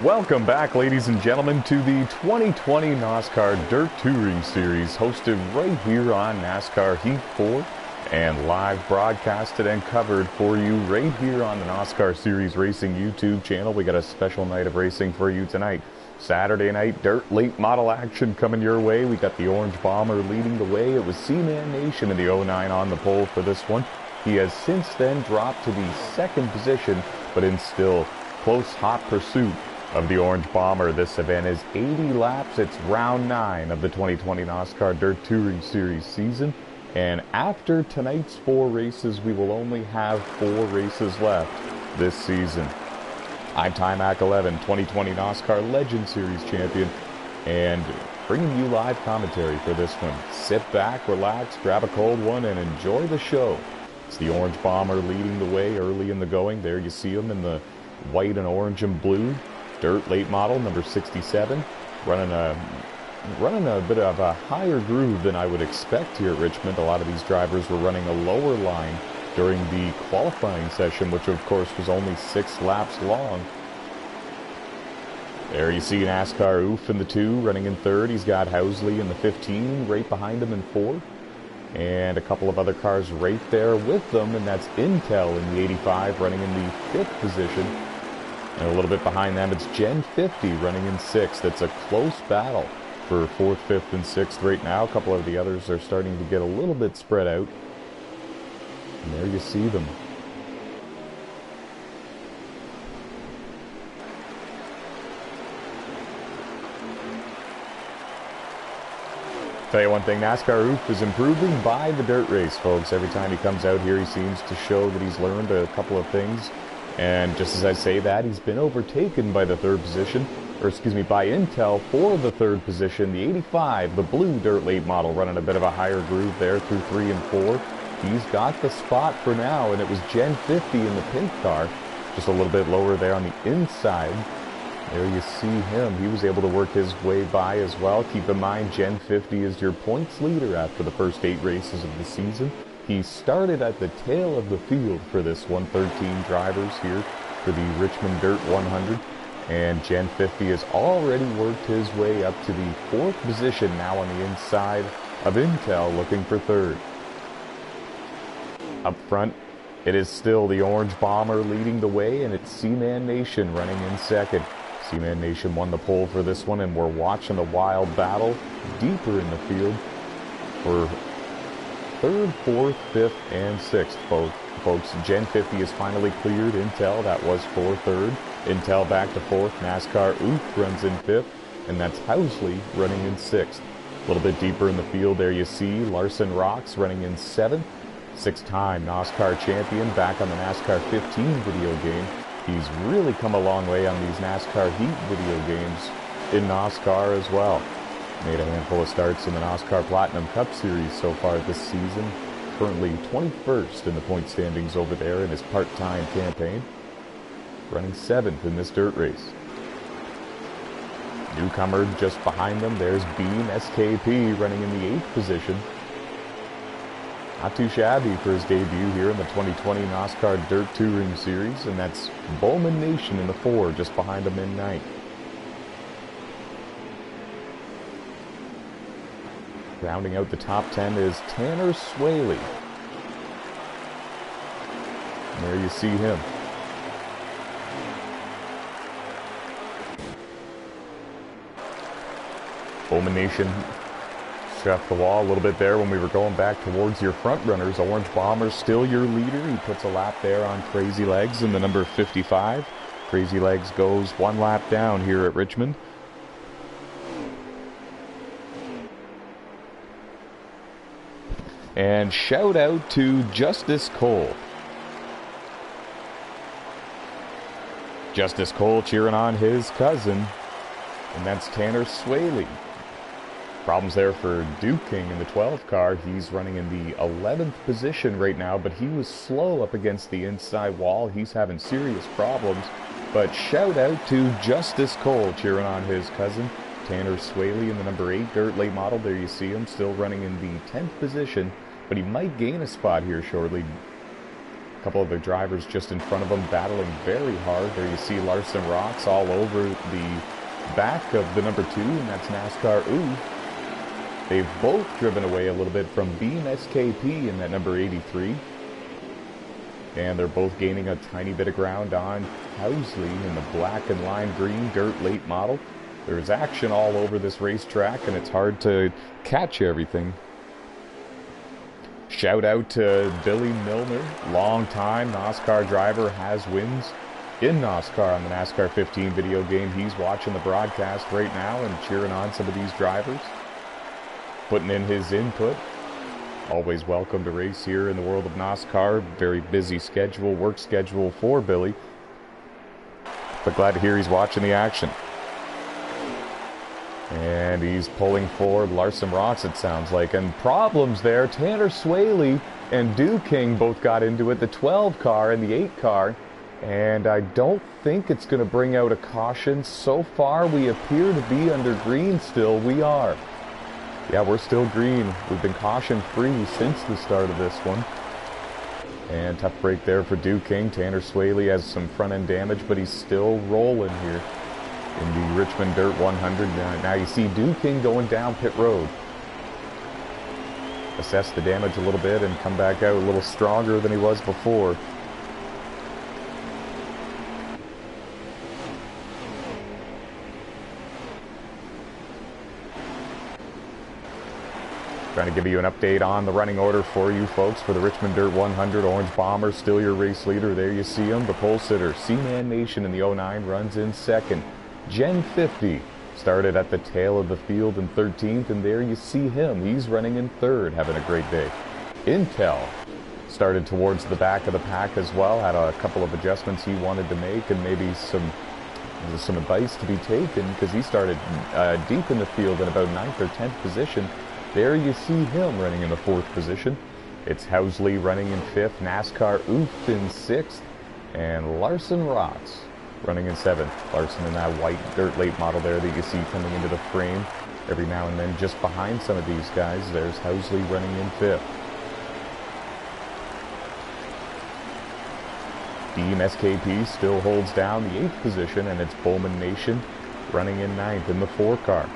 Welcome back, ladies and gentlemen, to the 2020 NOSSCAR Dirt Touring Series, hosted right here on NASCAR Heat 4 and live broadcasted and covered for you right here on the NOSSCAR Series Racing YouTube channel. We got a special night of racing for you tonight. Saturday night dirt late model action coming your way. We got the Orange Bomber leading the way. It was C-Man Nation in the 09 on the pole for this one. He has since then dropped to the second position, but in still close hot pursuit of the Orange Bomber. This event is 80 laps. It's round 9 of the 2020 NOSSCAR Dirt Touring Series season. And after tonight's 4 races, we will only have 4 races left this season. I'm Timac 11, 2020 NOSSCAR Legend Series champion, and bringing you live commentary for this one. Sit back, relax, grab a cold one, and enjoy the show. It's the Orange Bomber leading the way early in the going. There you see him in the white and orange and blue. Dirt late model, number 67, running a bit of a higher groove than I would expect here at Richmond. A lot of these drivers were running a lower line during the qualifying session, which of course was only 6 laps long. There you see NASCAR Oof in the 2, running in 3rd. He's got Housley in the 15, right behind him in 4th. And a couple of other cars right there with them, and that's Intel in the 85, running in the 5th position. And a little bit behind them, it's Gen 50 running in 6th. It's a close battle for 4th, 5th, and 6th right now. A couple of the others are starting to get a little bit spread out. And there you see them. Tell you one thing, NASCAR Oof is improving by the dirt race, folks. Every time he comes out here, he seems to show that he's learned a couple of things. And just as I say that, he's been overtaken by the 3rd position, or excuse me, by Intel for the 3rd position. The 85, the blue dirt late model, running a bit of a higher groove there through 3 and 4. He's got the spot for now, and it was Gen 50 in the pink car, just a little bit lower there on the inside. There you see him. He was able to work his way by as well. Keep in mind, Gen 50 is your points leader after the first 8 races of the season. He started at the tail of the field for this one, 13 drivers here for the Richmond Dirt 100. And Gen 50 has already worked his way up to the 4th position, now on the inside of Intel, looking for 3rd. Up front, it is still the Orange Bomber leading the way, and it's C-Man Nation running in 2nd. C-Man Nation won the pole for this one, and we're watching a wild battle deeper in the field for 3rd, 4th, 5th, and 6th, folks. Gen 50 is finally cleared Intel. That was for 3rd. Intel back to 4th. NASCAR Oof runs in 5th, and that's Housley running in 6th. A little bit deeper in the field, there you see Larson Rocks running in 7th. 6-time NOSSCAR champion, back on the NASCAR 15 video game. He's really come a long way on these NASCAR Heat video games in NOSSCAR as well. Made a handful of starts in the NOSSCAR Platinum Cup Series so far this season. Currently 21st in the point standings over there in his part-time campaign. Running 7th in this dirt race. Newcomer just behind them, there's Beam SKP running in the 8th position. Not too shabby for his debut here in the 2020 NOSSCAR Dirt Touring Series, and that's Bowman Nation in the 4, just behind him in 9th. Rounding out the top 10 is Tanner Swaley. And there you see him. Bowman Nation struck the wall a little bit there when we were going back towards your front runners. Orange Bomber still your leader. He puts a lap there on Crazy Legs in the number 55. Crazy Legs goes 1 lap down here at Richmond. And shout out to Justice Cole. Justice Cole cheering on his cousin, and that's Tanner Swaley. Problems there for Duke King in the 12 car. He's running in the 11th position right now, but he was slow up against the inside wall. He's having serious problems. But shout out to Justice Cole cheering on his cousin, Tanner Swaley, in the number 8 dirt late model. There you see him still running in the 10th position, but he might gain a spot here shortly. couple of the drivers just in front of him battling very hard. There you see Larson Rocks all over the back of the number 2, and that's NASCAR Ooh. They've both driven away a little bit from Beam SKP in that number 83. And they're both gaining a tiny bit of ground on Housley in the black and lime green dirt late model. There's action all over this racetrack, and it's hard to catch everything. Shout out to Billy Milner, long-time NOSSCAR driver, has wins in NOSSCAR on the NASCAR 15 video game. He's watching the broadcast right now and cheering on some of these drivers, putting in his input. Always welcome to race here in the world of NOSSCAR. Very busy schedule, work schedule for Billy, but glad to hear he's watching the action. And he's pulling forward Larson Rocks, it sounds like. And problems there. Tanner Swaley and King both got into it. The 12 car and the 8 car. And I don't think it's going to bring out a caution. So far, we appear to be under green still. We are. Yeah, we're still green. We've been caution-free since the start of this one. And tough break there for King. Tanner Swaley has some front-end damage, but he's still rolling here in the Richmond Dirt 100. Now you see King going down pit road. Assess the damage a little bit and come back out a little stronger than he was before. Trying to give you an update on the running order for you folks for the Richmond Dirt 100. Orange Bomber still your race leader. There you see him. The pole sitter, Seaman Nation in the 09, runs in second. Gen 50 started at the tail of the field in 13th, and there you see him. He's running in third, having a great day. Intel started towards the back of the pack as well, had a couple of adjustments he wanted to make, and maybe some advice to be taken, because he started deep in the field in about 9th or 10th position. There you see him running in the 4th position. It's Housley running in 5th, NASCAR Oof in 6th, and Larson Rocks running in 7th. Larson in that white dirt late model there that you see coming into the frame every now and then just behind some of these guys. There's Housley running in 5th. Beam SKP still holds down the 8th position, and it's Bowman Nation running in 9th in the 4 car.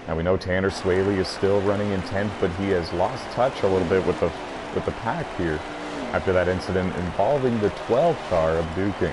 Now we know Tanner Swaley is still running in 10th, but he has lost touch a little bit with the pack here after that incident involving the 12 car of King.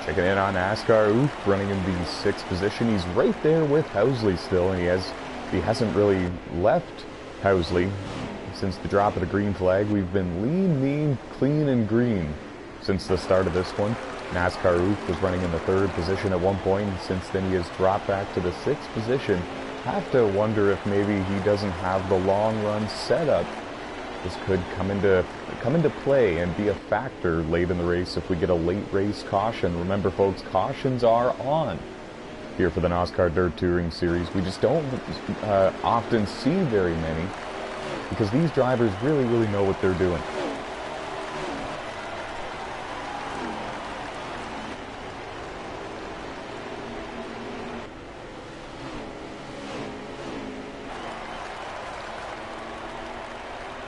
Checking in on NASCAR Oof, running in the 6th position. He's right there with Housley still, and he hasn't really left Housley since the drop of the green flag. We've been lean, mean, clean, and green since the start of this one. NASCAR Oof was running in the 3rd position at one point, and since then he has dropped back to the 6th position. Have to wonder if maybe he doesn't have the long run setup. This could come into play and be a factor late in the race if we get a late race caution. Remember folks, cautions are on here for the NOSSCAR Dirt Touring Series. We just don't often see very many because these drivers really know what they're doing.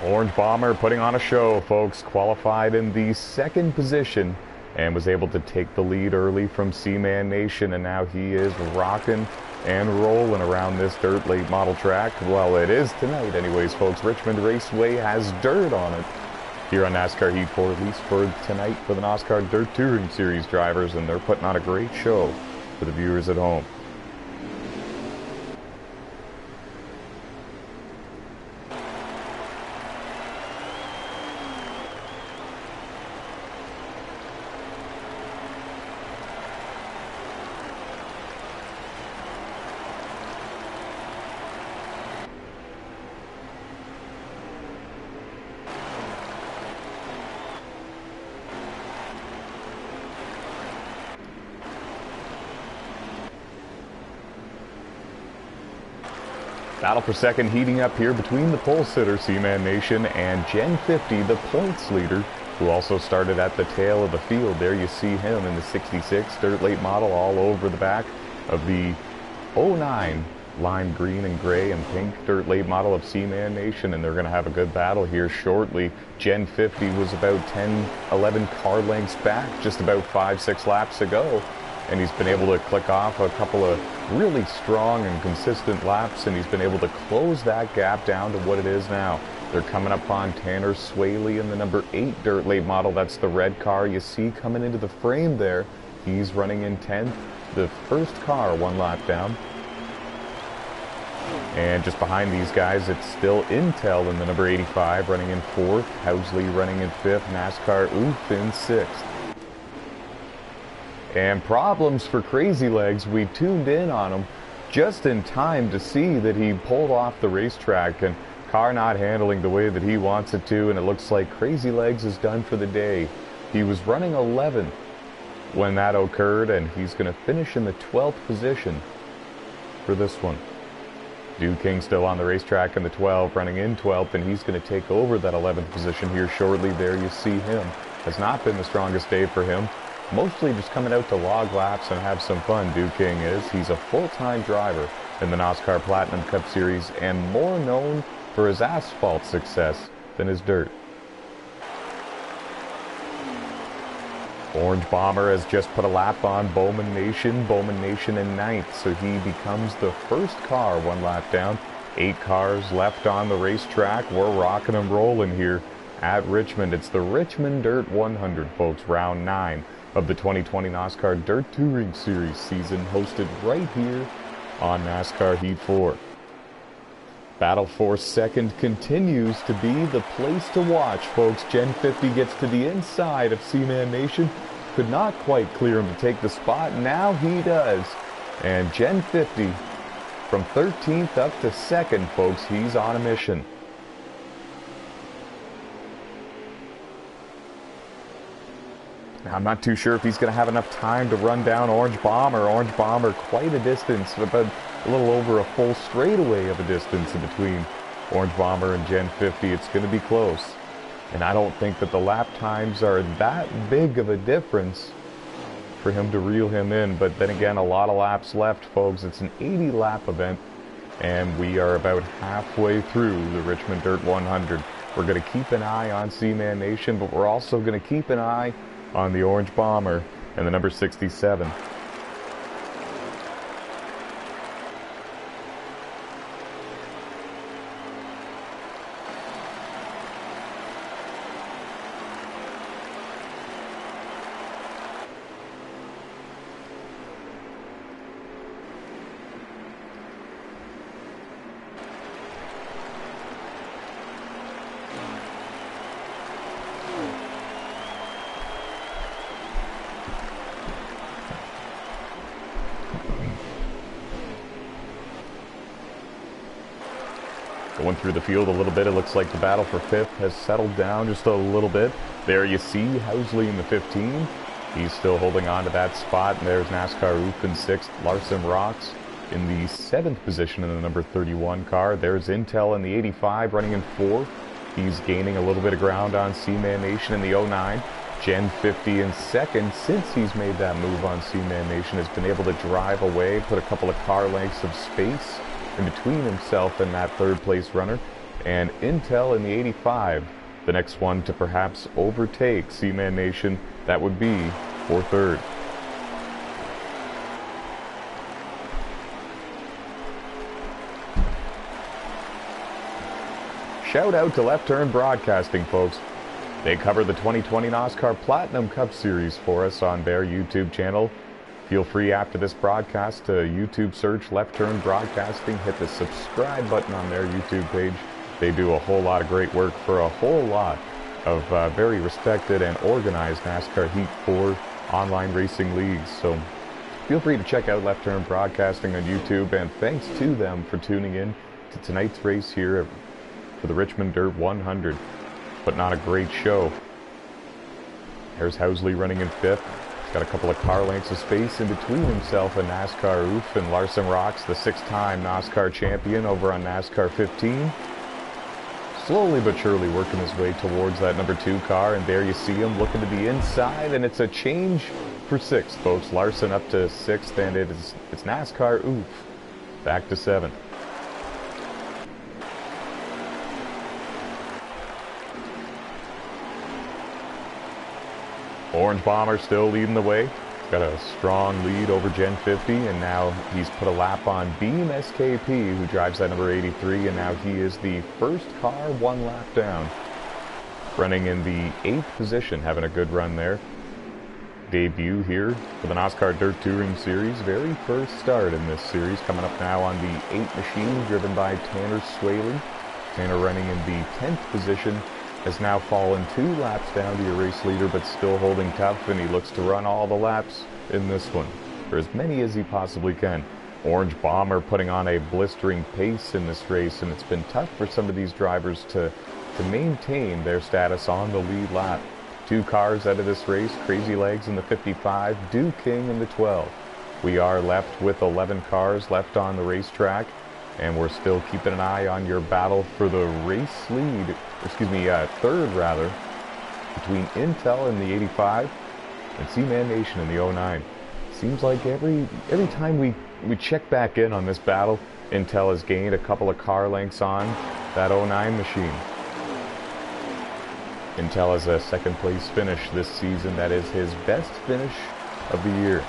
Orange Bomber putting on a show, folks. Qualified in the 2nd position and was able to take the lead early from Seaman Nation, and now he is rocking and rolling around this dirt late model track. Well, it is tonight anyways, folks. Richmond Raceway has dirt on it here on NASCAR Heat 4, at least for tonight for the NOSSCAR Dirt Touring Series drivers, and they're putting on a great show for the viewers at home. Battle for second heating up here between the pole sitter, Seaman Nation, and Gen 50, the points leader, who also started at the tail of the field. There you see him in the 66 dirt late model all over the back of the 09 lime green and gray and pink dirt late model of Seaman Nation, and they're going to have a good battle here shortly. Gen 50 was about 10-11 car lengths back just about 5-6 laps ago, and he's been able to click off a couple of really strong and consistent laps, and he's been able to close that gap down to what it is now. They're coming up on Tanner Swaley in the number 8 dirt late model. That's the red car you see coming into the frame there. He's running in 10th, the first car 1 lap down. And just behind these guys, it's still Intel in the number 85 running in 4th, Housley running in 5th, NASCAR Oof in 6th. And problems for Crazy Legs. We tuned in on him just in time to see that he pulled off the racetrack, and car not handling the way that he wants it to, and it looks like Crazy Legs is done for the day. He was running 11th when that occurred, and he's going to finish in the 12th position for this one. Duke King still on the racetrack in the 12, running in 12th, and he's going to take over that 11th position here shortly. There you see him. Has not been the strongest day for him. Mostly just coming out to log laps and have some fun, Duke King is. He's a full-time driver in the NOSSCAR Platinum Cup Series and more known for his asphalt success than his dirt. Orange Bomber has just put a lap on Bowman Nation in 9th, so he becomes the first car 1 lap down. 8 cars left on the racetrack. We're rocking and rolling here at Richmond. It's the Richmond Dirt 100, folks, round 9 of the 2020 NOSSCAR Dirt Touring Series season, hosted right here on NASCAR Heat 4. Battle for second continues to be the place to watch, folks. Gen 50 gets to the inside of Seaman Nation. Could not quite clear him to take the spot. Now he does. And Gen 50 from 13th up to 2nd, folks. He's on a mission. Now, I'm not too sure if he's going to have enough time to run down Orange Bomber. Orange Bomber quite a distance, about a little over a full straightaway of a distance in between Orange Bomber and Gen 50. It's going to be close. And I don't think that the lap times are that big of a difference for him to reel him in. But then again, a lot of laps left, folks. It's an 80-lap event, and we are about halfway through the Richmond Dirt 100. We're going to keep an eye on Seaman Nation, but we're also going to keep an eye on the Orange Bomber and the number 67. Going through the field a little bit, it looks like the battle for 5th has settled down just a little bit. There you see Housley in the 15. He's still holding on to that spot. And there's NASCAR Oof in 6th. Larson Rocks in the 7th position in the number 31 car. There's Intel in the 85 running in 4th. He's gaining a little bit of ground on Seaman Nation in the 09. Gen 50 in 2nd. Since he's made that move on Seaman Nation, has been able to drive away, put a couple of car lengths of space in between himself and that 3rd place runner. And Intel in the 85, the next one to perhaps overtake Seaman Nation, that would be for 3rd. Shout out to Left Turn Broadcasting, folks. They cover the 2020 NOSSCAR Platinum Cup Series for us on their YouTube channel. Feel free after this broadcast to YouTube search Left Turn Broadcasting, hit the subscribe button on their YouTube page. They do a whole lot of great work for a whole lot of very respected and organized NASCAR Heat 4 online racing leagues. So feel free to check out Left Turn Broadcasting on YouTube, and thanks to them for tuning in to tonight's race here for the Richmond Dirt 100. But not a great show. There's Housley running in 5th. He's Got a couple of car lengths of space in between himself and NASCAR Oof, and Larson Rocks, the 6-time NOSSCAR champion, over on NASCAR 15. Slowly but surely working his way towards that number 2 car, and there you see him looking to the inside, and it's a change for 6th, folks. Larson up to 6th, and it's NASCAR Oof back to 7th. Orange Bomber still leading the way. Got a strong lead over Gen 50, and now he's put a lap on Beam SKP, who drives that number 83, and now he is the first car 1 lap down. Running in the 8th position, having a good run there. Debut here for the NOSSCAR Dirt Touring Series. Very first start in this series, coming up now on the 8 machine, driven by Tanner Swaley. Tanner running in the 10th position. Has now fallen 2 laps down to your race leader, but still holding tough, and he looks to run all the laps in this one, or as many as he possibly can. Orange Bomber putting on a blistering pace in this race, and it's been tough for some of these drivers to maintain their status on the lead lap. 2 cars out of this race, Crazy Legs in the 55, Dew King in the 12. We are left with 11 cars left on the racetrack, and we're still keeping an eye on your battle for the race lead, third rather, between Intel in the 85 and C-Man Nation in the 09. Seems like every time we check back in on this battle, Intel has gained a couple of car lengths on that 09 machine. Intel has a 2nd place finish this season. That is his best finish of the year.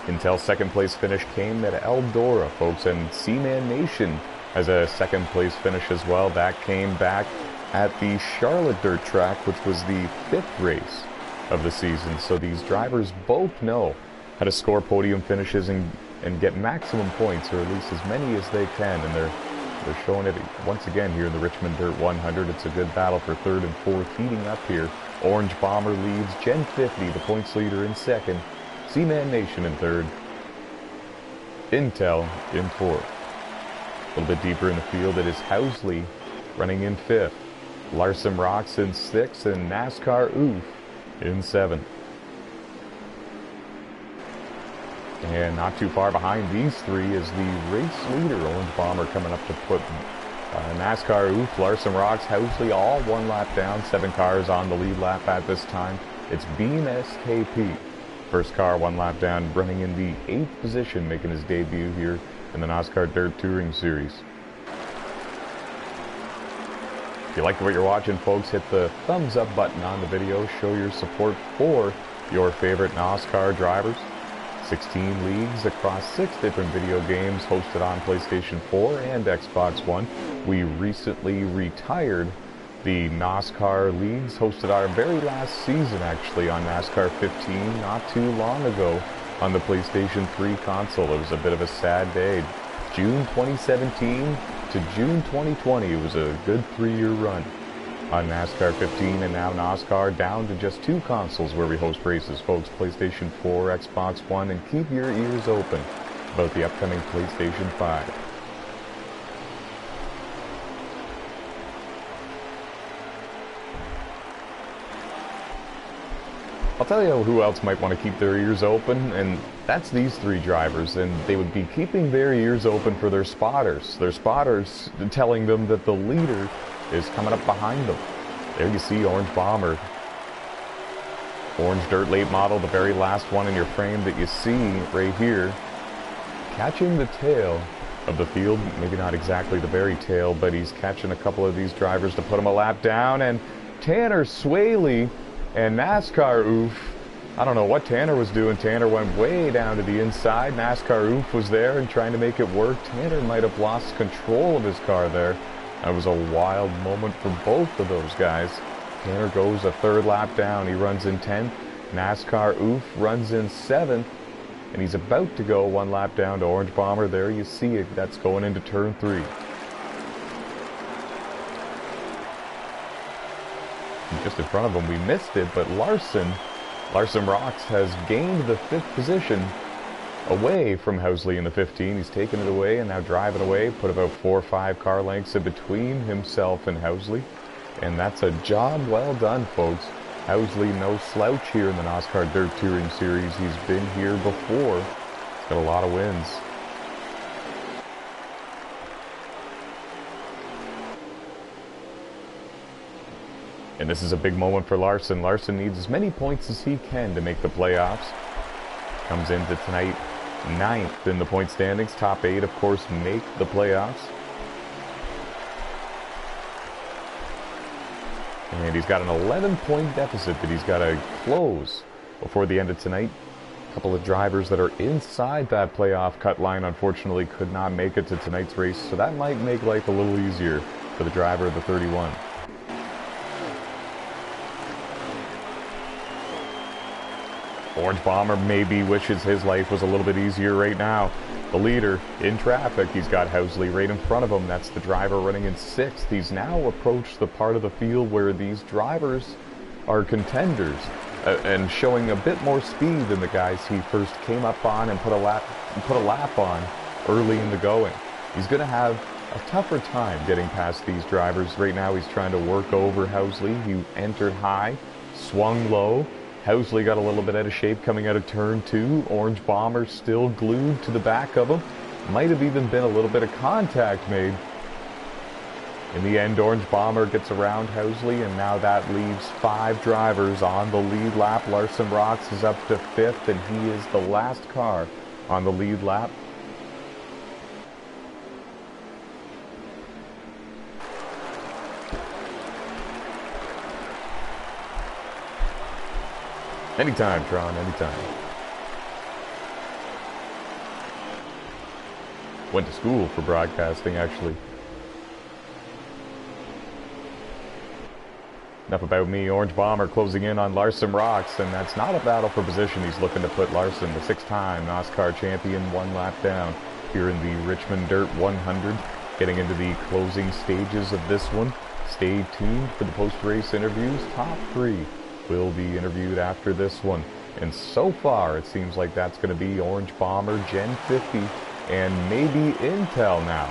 Intel's 2nd place finish came at Eldora, folks, and C-Man Nation has a 2nd place finish as well. That came back at the Charlotte Dirt Track, which was the 5th race of the season. So these drivers both know how to score podium finishes and get maximum points, or at least as many as they can, and they're showing it once again here in the Richmond Dirt 100. It's a good battle for 3rd and 4th. Heating up here, Orange Bomber leads Gen 50, the points leader, in 2nd. C-Man Nation in 3rd. Intel in 4th. A little bit deeper in the field, it is Housley running in 5th. Larson Rocks in 6th, and NASCAR Oof in 7th. And not too far behind these 3 is the race leader, Orange Bomber, coming up to put NASCAR Oof, Larson Rocks, Housley, all 1 lap down. 7 cars on the lead lap at this time. It's Beam SKP. First car 1 lap down, running in the 8th position, making his debut here in the NOSSCAR Dirt Touring Series. If you like what you're watching, folks, hit the thumbs up button on the video. Show your support for your favorite NOSSCAR drivers. 16 leagues across 6 different video games hosted on PlayStation 4 and Xbox One. We recently retired the NOSSCAR leagues, hosted our very last season actually on NASCAR 15 not too long ago on the PlayStation 3 console. It was a bit of a sad day. June 2017 to June 2020, it was a good 3-year run on NASCAR 15, and now NOSSCAR down to just 2 consoles where we host races, folks. PlayStation 4, Xbox One, and keep your ears open about the upcoming PlayStation 5. I'll tell you who else might want to keep their ears open, and that's these 3 drivers, and they would be keeping their ears open for their spotters. Their spotters telling them that the leader is coming up behind them. There you see Orange Bomber. Orange Dirt Late Model, the very last one in your frame that you see right here, catching the tail of the field. Maybe not exactly the very tail, but he's catching a couple of these drivers to put him a lap down, and Tanner Swaley and NASCAR Oof, I don't know what Tanner was doing. Tanner went way down to the inside. NASCAR Oof was there and trying to make it work. Tanner might have lost control of his car there. That was a wild moment for both of those guys. Tanner goes a 3rd lap down. He runs in 10th. NASCAR Oof runs in 7th. And he's about to go 1 lap down to Orange Bomber. There you see it. That's going into turn 3. Just in front of him, we missed it, but Larson Larson Rocks has gained the 5th position away from Housley in the 15. He's taken it away and now driving away. Put about 4 or 5 car lengths in between himself and Housley. And that's a job well done, folks. Housley, no slouch here in the NOSSCAR Dirt Touring Series. He's been here before. He's got a lot of wins. And this is a big moment for Larson. Larson needs as many points as he can to make the playoffs. Comes into tonight 9th in the point standings. Top 8, of course, make the playoffs. And he's got an 11-point deficit that he's got to close before the end of tonight. A couple of drivers that are inside that playoff cut line, unfortunately, could not make it to tonight's race. So that might make life a little easier for the driver of the 31. Orange Bomber maybe wishes his life was a little bit easier right now. The leader in traffic, he's got Housley right in front of him. That's the driver running in 6th. He's now approached the part of the field where these drivers are contenders and showing a bit more speed than the guys he first came up on and put a lap on early in the going. He's going to have a tougher time getting past these drivers. Right now he's trying to work over Housley. He entered high, swung low. Housley got a little bit out of shape coming out of turn 2. Orange Bomber still glued to the back of him. Might have even been a little bit of contact made. In the end, Orange Bomber gets around Housley, and now that leaves 5 drivers on the lead lap. Larson Rocks is up to 5th, and he is the last car on the lead lap. Anytime, Tron, anytime. Went to school for broadcasting, actually. Enough about me. Orange Bomber closing in on Larson Rocks, and that's not a battle for position. He's looking to put Larson, the 6-time NOSSCAR champion, 1 lap down here in the Richmond Dirt 100. Getting into the closing stages of this one. Stay tuned for the post-race interviews. Top 3 will be interviewed after this one. And so far, it seems like that's going to be Orange Bomber, Gen 50, and maybe Intel now.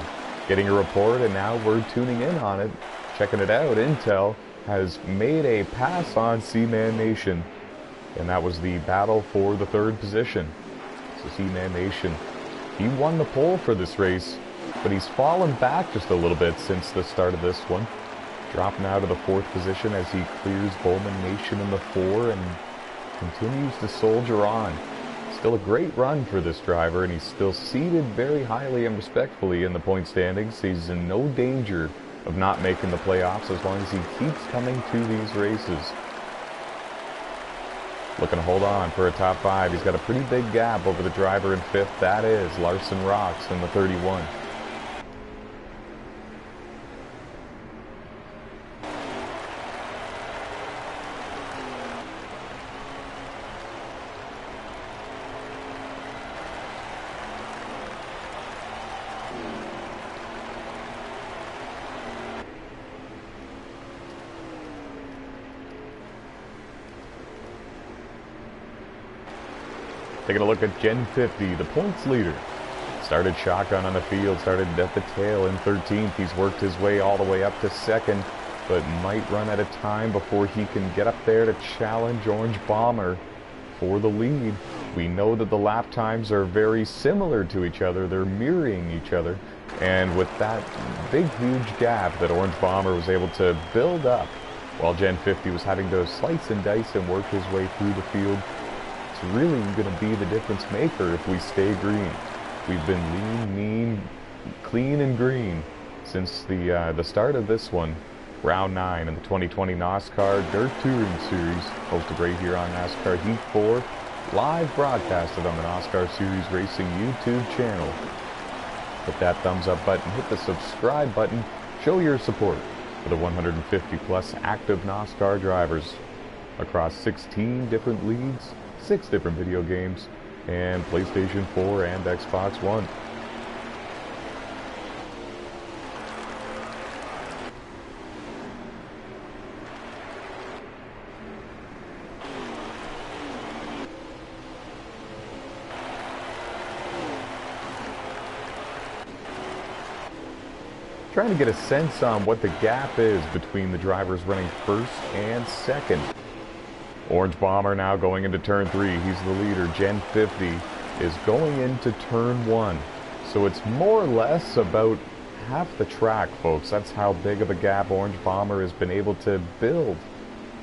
Getting a report, and now we're tuning in on it, checking it out. Intel has made a pass on Seaman Nation, and that was the battle for the 3rd position. So Seaman Nation, he won the pole for this race, but he's fallen back just a little bit since the start of this one. Dropping out of the 4th position as he clears Bowman Nation in the 4 and continues to soldier on. Still a great run for this driver, and he's still seated very highly and respectfully in the point standings. He's in no danger of not making the playoffs as long as he keeps coming to these races. Looking to hold on for a top 5. He's got a pretty big gap over the driver in 5th. That is Larson Rocks in the 31. Taking a look at Gen 50, the points leader. Started shotgun on the field, started at the tail in 13th. He's worked his way all the way up to 2nd, but might run out of time before he can get up there to challenge Orange Bomber for the lead. We know that the lap times are very similar to each other. They're mirroring each other. And with that big, huge gap that Orange Bomber was able to build up, while Gen 50 was having to slice and dice and work his way through the field, it's really going to be the difference maker if we stay green. We've been lean, mean, clean, and green since the start of this one. Round 9 in the 2020 NOSSCAR Dirt Touring Series, hosted right here on NASCAR Heat 4, live broadcasted on the NOSSCAR Series Racing YouTube channel. Hit that thumbs up button, hit the subscribe button, show your support for the 150 plus active NOSSCAR drivers across 16 different leagues, 6 different video games, and PlayStation 4 and Xbox One. trying to get a sense on what the gap is between the drivers running first and second. Orange Bomber now going into turn 3. He's the leader. Gen 50 is going into turn 1. So it's more or less about half the track, folks. That's how big of a gap Orange Bomber has been able to build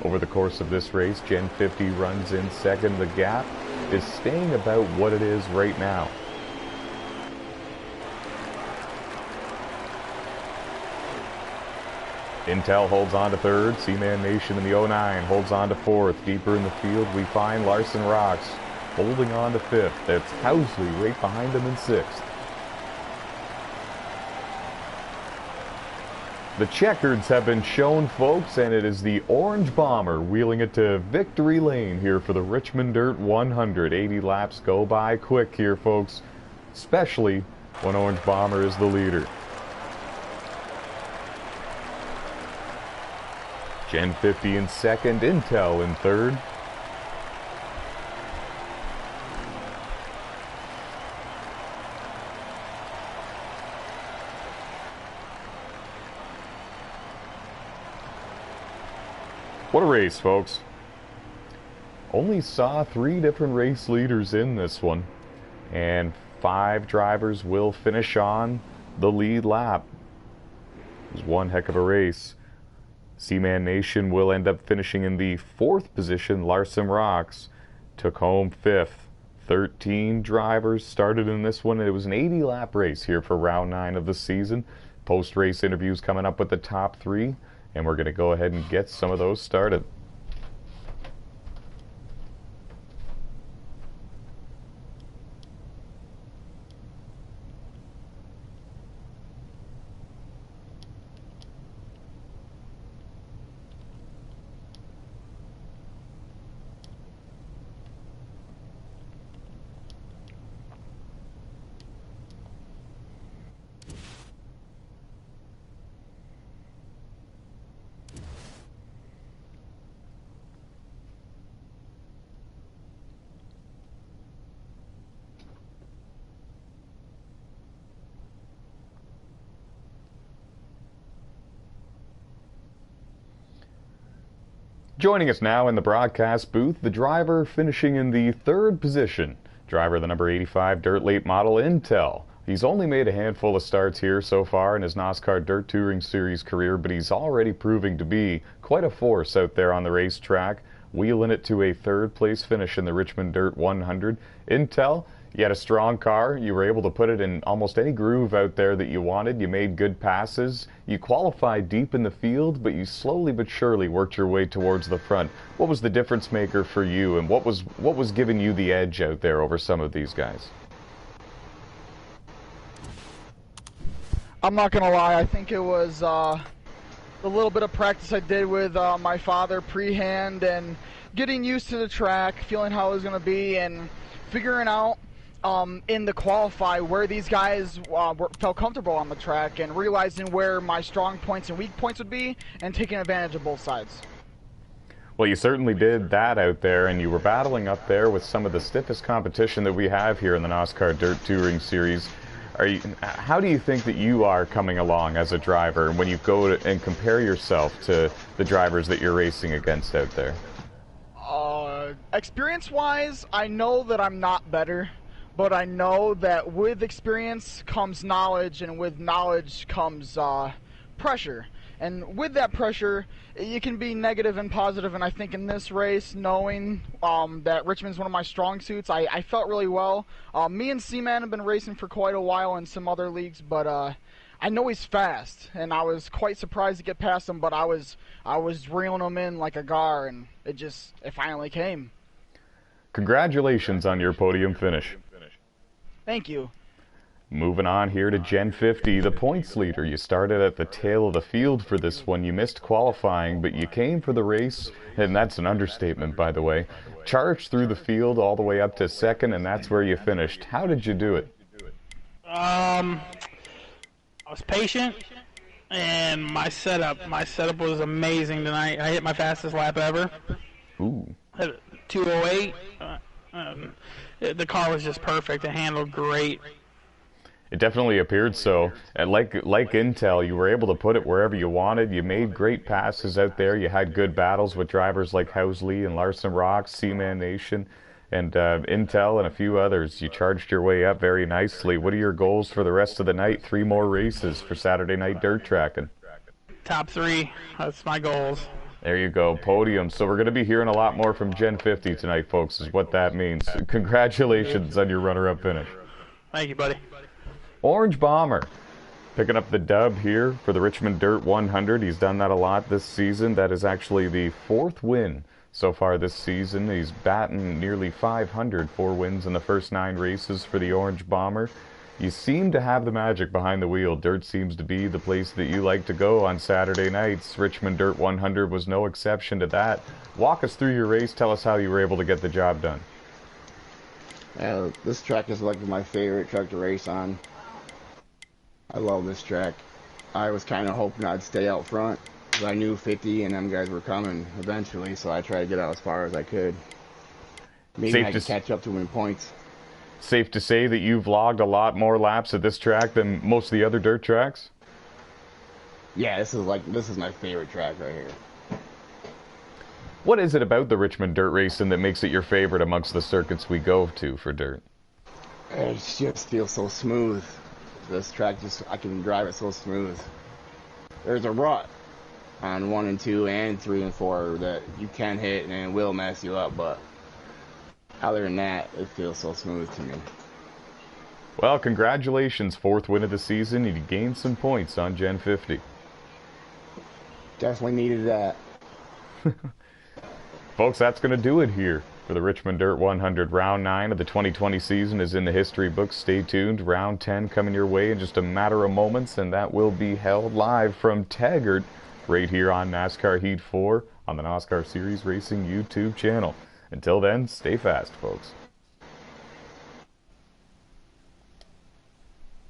over the course of this race. Gen 50 runs in second. The gap is staying about what it is right now. Intel holds on to third. Seaman Nation in the 09 holds on to fourth. Deeper in the field, we find Larson Rocks holding on to fifth. That's Housley right behind him in sixth. The checkers have been shown, folks, and it is the Orange Bomber wheeling it to victory lane here for the Richmond Dirt 100. 80 laps go by quick here, folks, especially when Orange Bomber is the leader. Gen 50 in second, Intel in third. What a race, folks. Only saw 3 different race leaders in this one, and 5 drivers will finish on the lead lap. It was one heck of a race. Seaman Nation will end up finishing in the 4th position. Larson Rocks took home 5th. 13 drivers started in this one. It was an 80-lap race here for round 9 of the season. Post-race interviews coming up with the top 3, and we're going to go ahead and get some of those started. Joining us now in the broadcast booth, the driver finishing in the 3rd position. Driver the number 85 Dirt Late model, Intel. He's only made a handful of starts here so far in his NOSSCAR Dirt Touring Series career, but he's already proving to be quite a force out there on the racetrack, wheeling it to a 3rd place finish in the Richmond Dirt 100. Intel, you had a strong car. You were able to put it in almost any groove out there that you wanted. You made good passes. You qualified deep in the field, but you slowly but surely worked your way towards the front. What was the difference maker for you, and what was giving you the edge out there over some of these guys? I'm not gonna lie, I think it was the little bit of practice I did with my father pre-hand and getting used to the track, feeling how it was gonna be, and figuring out in the qualify where these guys felt comfortable on the track, and realizing where my strong points and weak points would be, and taking advantage of both sides. Well, you certainly did that out there, and you were battling up there with some of the stiffest competition that we have here in the NOSSCAR Dirt Touring Series. How do you think that you are coming along as a driver when you go and compare yourself to the drivers that you're racing against out there? Experience-wise, I know that I'm not better. But I know that with experience comes knowledge, and with knowledge comes pressure. And with that pressure, you can be negative and positive, and I think in this race, knowing that Richmond's one of my strong suits, I felt really well. Me and Seaman have been racing for quite a while in some other leagues, but I know he's fast, and I was quite surprised to get past him, but I was reeling him in like a gar, and it finally came. Congratulations on your podium finish. Thank you. Moving on here to Gen 50, the points leader. You started at the tail of the field for this one. You missed qualifying, but you came for the race, and that's an understatement, by the way. Charged through the field all the way up to 2nd, and that's where you finished. How did you do it? I was patient, and my setup was amazing tonight. I hit my fastest lap ever. Ooh. Hit 2:08. The car was just perfect. It handled great. It definitely appeared so. And like Intel, you were able to put it wherever you wanted. You made great passes out there. You had good battles with drivers like Housley and Larson Rocks, Seaman Nation, and Intel and a few others. You charged your way up very nicely. What are your goals for the rest of the night? 3 more races for Saturday night dirt tracking. Top 3. That's my goals. There you go, podium. So we're going to be hearing a lot more from Gen 50 tonight, folks, is what that means. Congratulations on your runner-up finish. Thank you, buddy. Orange Bomber picking up the dub here for the Richmond Dirt 100. He's done that a lot this season. That is actually the 4th win so far this season. He's batting nearly 500, 4 wins in the first 9 races for the Orange Bomber. You seem to have the magic behind the wheel. Dirt seems to be the place that you like to go on Saturday nights. Richmond Dirt 100 was no exception to that. Walk us through your race. Tell us how you were able to get the job done. This track is like my favorite track to race on. I love this track. I was kind of hoping I'd stay out front, because I knew 50 and them guys were coming eventually, so I tried to get out as far as I could. Maybe I could catch up to them in points. Safe to say that you've logged a lot more laps at this track than most of the other dirt tracks? Yeah, this is my favorite track right here. What is it about the Richmond dirt racing that makes it your favorite amongst the circuits we go to for dirt? It just feels so smooth. This track, I can drive it so smooth. There's a rut on 1 and 2 and 3 and 4 that you can hit and it will mess you up, but other than that, it feels so smooth to me. Well, congratulations, 4th win of the season. You gained some points on Gen 50. Definitely needed that. Folks, that's going to do it here for the Richmond Dirt 100. Round 9 of the 2020 season is in the history books. Stay tuned. Round 10 coming your way in just a matter of moments, and that will be held live from Taggart right here on NASCAR Heat 4 on the NOSSCAR Series Racing YouTube channel. Until then, stay fast, folks.